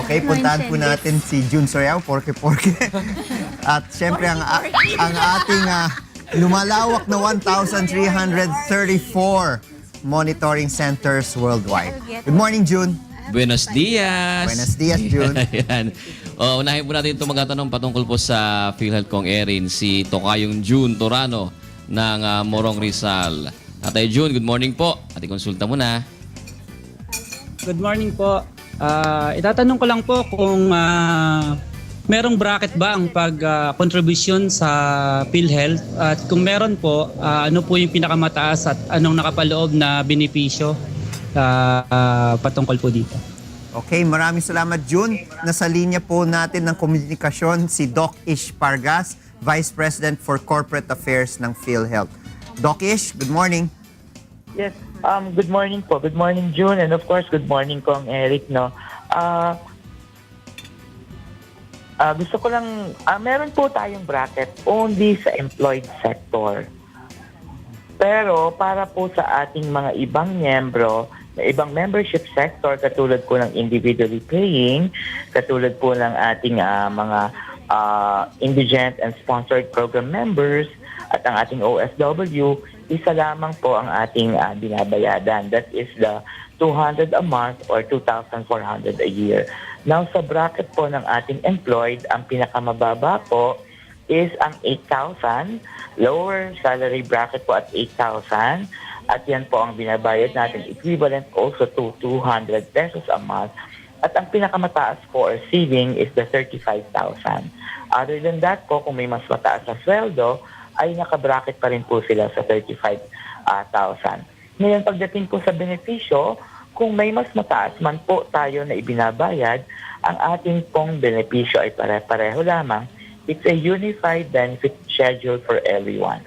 Okay, puntahan po natin si June Soriao, Porke. At syempre ang ating lumalawak na 1,334 monitoring centers worldwide. Good morning, June. Buenos dias. Buenos dias, June. Ayan. Unahin po natin itong magtatanong patungkol po sa PhilHealth Kong Erin, si Tokayong June Torano ng Morong Rizal. Tatay June, good morning po. At ikonsulta mo na. Good morning po. Itatanong ko lang po kung merong bracket ba ang pag-contribution sa PhilHealth at kung meron po, ano po yung pinakamataas at anong nakapaloob na benepisyo patungkol po dito. Okay, maraming salamat, June. Nasa linya po natin ng komunikasyon si Doc Ish Pargas, Vice President for Corporate Affairs ng PhilHealth. Doc Ish, good morning. Yes, good morning po. Good morning, June, and of course, good morning Kong Eric, no. Gusto ko lang, meron po tayong bracket only sa employed sector. Pero para po sa ating mga ibang miyembro, na ibang membership sector, katulad po ng individually paying, katulad po ng ating mga indigent and sponsored program members, at ang ating OFW, isa lamang po ang ating binabayadan. That is the 200 a month or 2,400 a year. Now, sa bracket po ng ating employed, ang pinakamababa po is ang 8,000. Lower salary bracket po at 8,000. At yan po ang binabayad natin, equivalent also to 200 pesos a month. At ang pinakamataas po or ceiling is the 35,000. Other than that po, kung may mas mataas na sweldo, ay nakabracket pa rin po sila sa 35,000. Ngayon, pagdating po sa benepisyo, kung may mas mataas man po tayo na ibinabayad, ang ating pong benepisyo ay pare-pareho lamang. It's a unified benefit schedule for everyone.